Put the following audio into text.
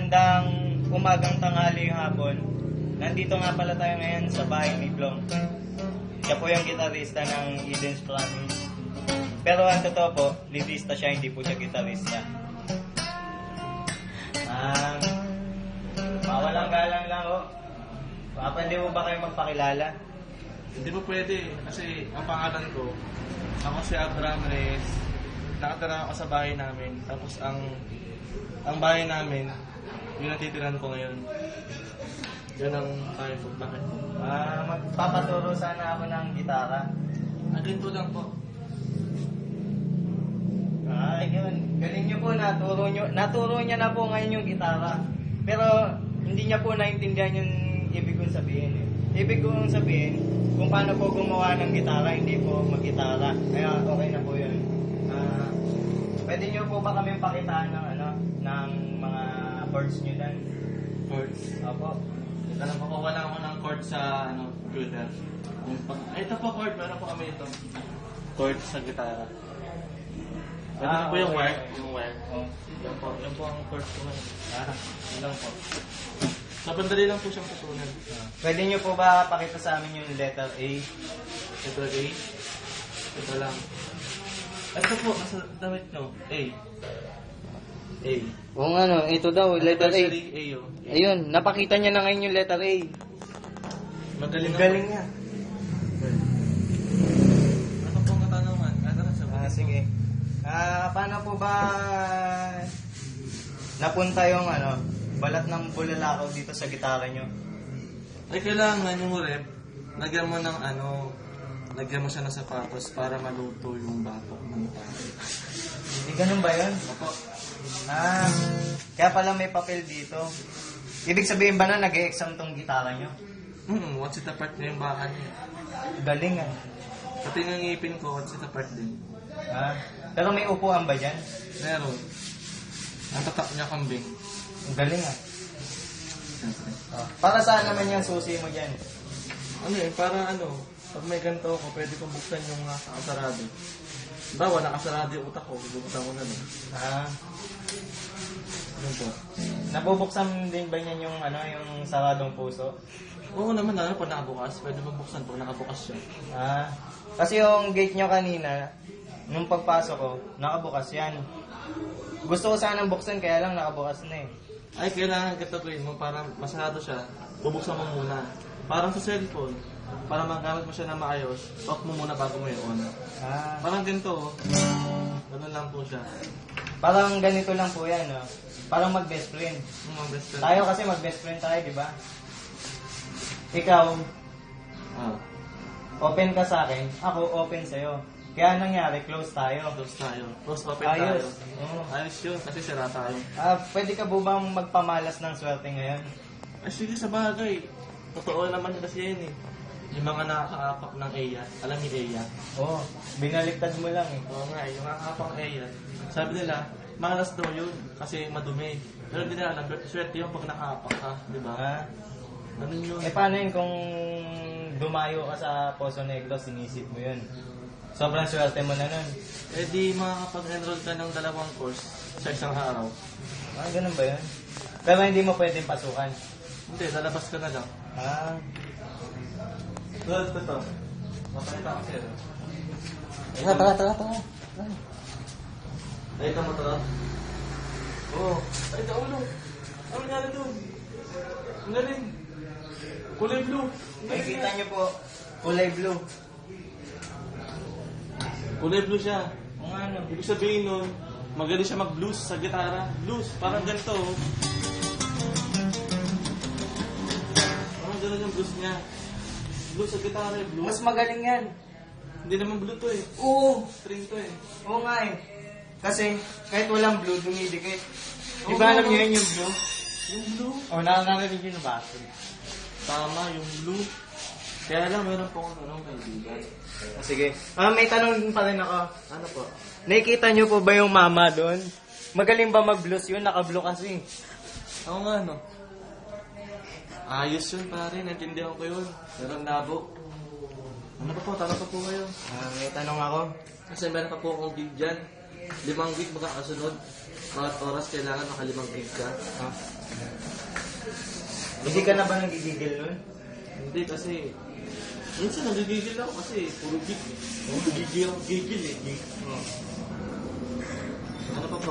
Magandang umagang tanghali hapon. Nandito nga pala tayo ngayon sa bahay ni Blong. Siya po yung gitarista ng Eden's Promise. Pero ang totoo po, leadista siya, hindi po siya gitarista. Mawalang galang lang ho. Pwede mo ba kayo magpakilala? Hindi po pwede kasi ang pangalan ko, ako si Abraham Reyes. Nakatira ako sa bahay namin. Tapos ang bahay namin, yun ang titiran ko ngayon. Yun ang tayo po. Bakit? Magpapaturo sana ako ng gitara. Ganito lang po. Yun. Galing nyo po, naturo niya na po ngayon yung gitara. Pero hindi niya po naintindihan yung ibig kong sabihin. Ibig kong sabihin, kung paano po gumawa ng gitara, hindi po mag-gitara. Kaya okay na po yun. Pwede nyo po ba kami pakitaan ng mga chords nyo dan? Chords. Opo. Ito lang po, wala ako ng chord sa computer. Ito po chord, meron po kami ito. Chord sa gitara. Ito po yung wire. Yung wire. Oh. Yan po ang chord ko ngayon. Yun lang po. Napandali lang po siyang putunan. Pwede nyo po ba pakita sa amin yung letter A? Ito A. Ito lang. Ito po, nasa damit nyo. A. A. Oo nga no, ito daw, letter A. A yun. Ayun, napakita niya na ngayon yung letter A. Magaling ako. Galing niya. Ano pong katanungan? Sige. Paano po ba napunta yung balat ng bulalakaw dito sa gitara nyo? Ay, kailangan yung rep, lagyan mo ng lagyan mo siya ng sapatos para maluto yung batok ng tao. Hindi ganun ba yun? Opo. Kaya pala may papel dito. Ibig sabihin ba na nag-e-exam tong gitara nyo? What's it apart na yung baka niya. Galing Pati ng ngipin ko, what's it apart din. Pero may upuan ba dyan? Meron. Ang tatak niya kambing. Galing Siyempre. Para saan naman yung susi mo dyan? Para pag may ganito ako, pwede kong buksan yung nakasarado. Bawa, nakasarado yung utak ko, bubuksan ko na lang. Ano po? Nabubuksan din ba niyan yung saradong puso? Oo naman, pag nakabukas, pwede mabuksan pag nakabukas siya. Kasi yung gate nyo kanina, nung pagpasok ko, nakabukas yan. Gusto ko sanang buksan, kaya lang nakabukas na eh. Ay, kailangan katapuin mo para masarado siya, bubuksan mo muna. Parang sa cellphone, para magamit mo siya na maayos, off mo muna bago mo i-on. Parang ganito, ganun lang po siya. Parang ganito lang po yan, Parang mag-best friend. Best friend. Tayo kasi mag-best friend tayo, di ba? Ikaw, open ka sa akin, ako open sa'yo. Kaya nangyari, close tayo. Close tayo. Close open Ayos. tayo. Ayos yun, kasi sira tayo. Pwede ka po bang magpamalas ng swerte ngayon? Ay, sige, sa bagay. Totoo naman kasi yan eh. Yung mga nakakaapak ng EYA, alam ni EYA? Oo, binaliktad mo lang eh. Oo nga, yung nakakaapak ng EYA. Sabi nila, malas daw yun kasi madumi. Pero hindi nila alam, swerte yun pag nakaapak ka, di ba? Ganun yun. Paano yun kung dumayo ka sa Poso Negro, sinisip mo yun? Sobrang swerte mo na nun. Di makakapag-enroll ka ng 2 course sa isang araw. Ganun ba yun? Pero hindi mo pwedeng pasukan. Hindi, lalabas ka na lang. Tulad ko to. Mapalita ko sa'yo. Tara. Nakita mo to? Oo. Ay, ulo. Ano nangyari doon? Ang galing. Kulay blue. Makikita niyo po, kulay blue. Kulay blue siya. Kung ano. Ibig sabihin nun, magaling siya mag-blues sa gitara. Blues, parang ganito. Parang ganun yung blues niya. Blues sa gitara, blues. Mas magaling yan. Hindi naman blue to eh. Oo. String to eh. Oo nga eh. Kasi kahit walang blue, dumidikit. Di Oo, ba alam oo. niyo yun yung blue? Yung blue. Nakakarinig yun na ba? Tama, yung blue. Kaya lang, meron po akong kaibigan. Sige. May tanong pa rin ako. Ano po? Nakikita niyo po ba yung mama doon? Magaling ba mag-blues yun? Naka-blue kasi. Oo nga, no? Ayos yun, pare. Naintindihan ko yun. Meron labo. Ano pa po? Tanong pa po kayo. May tanong ako. Kasi meron pa po akong gig dyan. 5 gig magkakasunod. Bawat oras kailangan naka 5 gig ka. Ha? Hindi ka na ba nagigigil nun? Hindi kasi, minsan nagigigil ako kasi puro gig. Gigil eh. Oh. Ano pa ba?